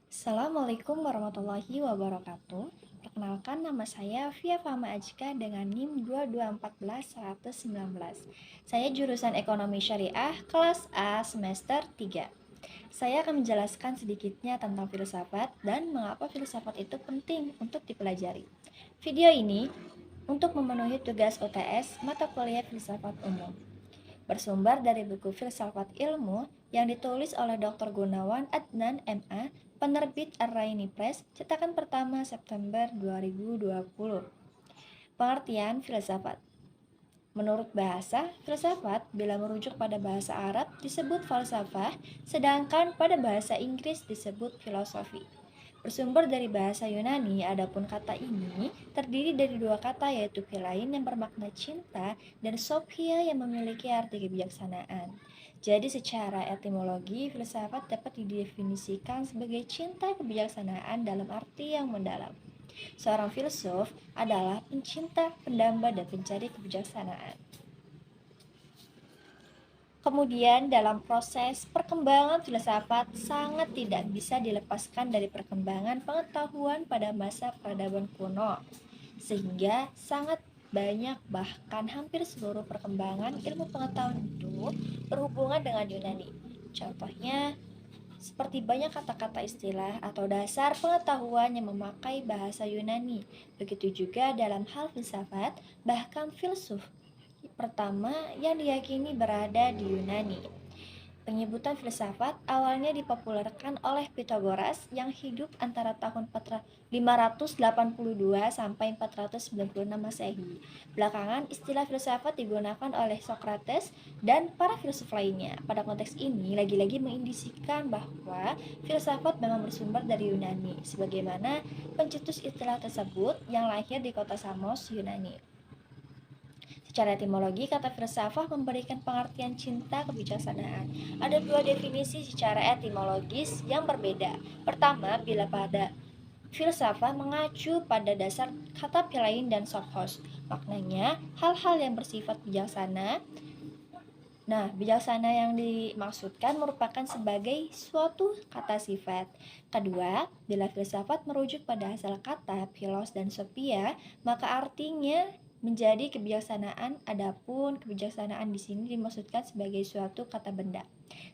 Assalamualaikum warahmatullahi wabarakatuh. Perkenalkan, nama saya Via Fama Ajka dengan NIM 2214119. Saya jurusan Ekonomi Syariah kelas A semester 3. Saya akan menjelaskan sedikitnya tentang filsafat dan mengapa filsafat itu penting untuk dipelajari. Video ini untuk memenuhi tugas UTS mata kuliah filsafat umum. Bersumber dari buku Filsafat Ilmu yang ditulis oleh Dr. Gunawan Adnan MA, penerbit Ar-Raini Press, cetakan pertama September 2020. Pengertian filsafat. Menurut bahasa, filsafat bila merujuk pada bahasa Arab disebut falsafah, sedangkan pada bahasa Inggris disebut filosofi. Bersumber dari bahasa Yunani, adapun kata ini terdiri dari dua kata yaitu philein yang bermakna cinta dan sophia yang memiliki arti kebijaksanaan. Jadi secara etimologi, filsafat dapat didefinisikan sebagai cinta kebijaksanaan dalam arti yang mendalam. Seorang filsuf adalah pencinta, pendamba, dan pencari kebijaksanaan. Kemudian dalam proses perkembangan filsafat sangat tidak bisa dilepaskan dari perkembangan pengetahuan pada masa peradaban kuno. Sehingga sangat banyak bahkan hampir seluruh perkembangan ilmu pengetahuan itu berhubungan dengan Yunani. Contohnya seperti banyak kata-kata istilah atau dasar pengetahuan yang memakai bahasa Yunani. Begitu juga dalam hal filsafat, bahkan filsuf pertama yang diyakini berada di Yunani. Penyebutan filsafat awalnya dipopulerkan oleh Pythagoras yang hidup antara tahun 582 sampai 496 Masehi. Belakangan istilah filsafat digunakan oleh Socrates dan para filsuf lainnya. Pada konteks ini lagi-lagi mengindisikan bahwa filsafat memang bersumber dari Yunani, sebagaimana pencetus istilah tersebut yang lahir di kota Samos, Yunani. Secara etimologi, kata filsafah memberikan pengertian cinta kebijaksanaan. Ada dua definisi secara etimologis yang berbeda. Pertama, bila pada filsafah mengacu pada dasar kata philein dan sophos. Maknanya, hal-hal yang bersifat bijaksana. Nah, bijaksana yang dimaksudkan merupakan sebagai suatu kata sifat. Kedua, bila filsafat merujuk pada asal kata philos dan sophia, maka artinya menjadi kebijaksanaan. Adapun kebijaksanaan di sini dimaksudkan sebagai suatu kata benda.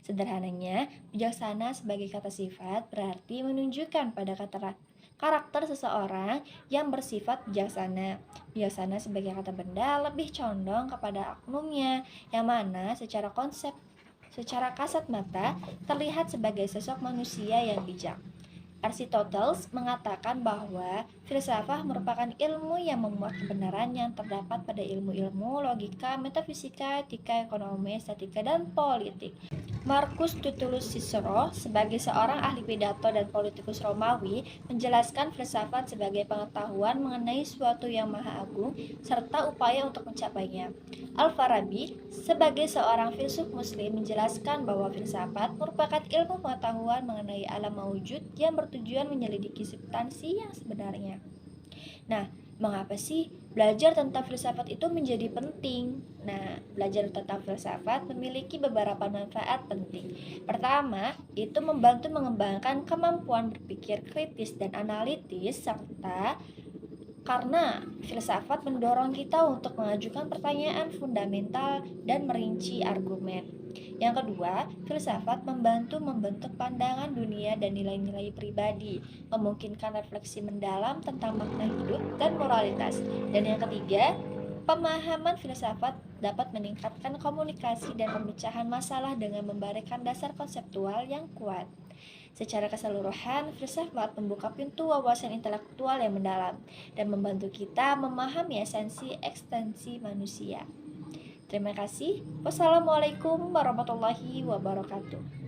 Sederhananya, bijaksana sebagai kata sifat berarti menunjukkan pada karakter seseorang yang bersifat bijaksana. Bijaksana sebagai kata benda lebih condong kepada oknumnya, yang mana secara kasat mata terlihat sebagai sosok manusia yang bijak. Aristoteles mengatakan bahwa filsafah merupakan ilmu yang memuat kebenaran yang terdapat pada ilmu-ilmu logika, metafisika, etika, ekonomi, estetika, dan politik. Marcus Tullus Cicero sebagai seorang ahli pidato dan politikus Romawi menjelaskan filsafat sebagai pengetahuan mengenai suatu yang maha agung serta upaya untuk mencapainya. Al-Farabi sebagai seorang filsuf muslim menjelaskan bahwa filsafat merupakan ilmu pengetahuan mengenai alam mawujud yang bertujuan menyelidiki substansi yang sebenarnya. Nah, mengapa sih belajar tentang filsafat itu menjadi penting? Nah, belajar tentang filsafat memiliki beberapa manfaat penting. Pertama, itu membantu mengembangkan kemampuan berpikir kritis dan analitis, serta karena filsafat mendorong kita untuk mengajukan pertanyaan fundamental dan merinci argumen. Yang kedua, filsafat membantu membentuk pandangan dunia dan nilai-nilai pribadi, memungkinkan refleksi mendalam tentang makna hidup dan moralitas. Dan yang ketiga, pemahaman filsafat dapat meningkatkan komunikasi dan pemecahan masalah dengan memberikan dasar konseptual yang kuat. Secara keseluruhan, filsafat membuka pintu wawasan intelektual yang mendalam dan membantu kita memahami esensi ekstensi manusia. Terima kasih. Wassalamualaikum warahmatullahi wabarakatuh.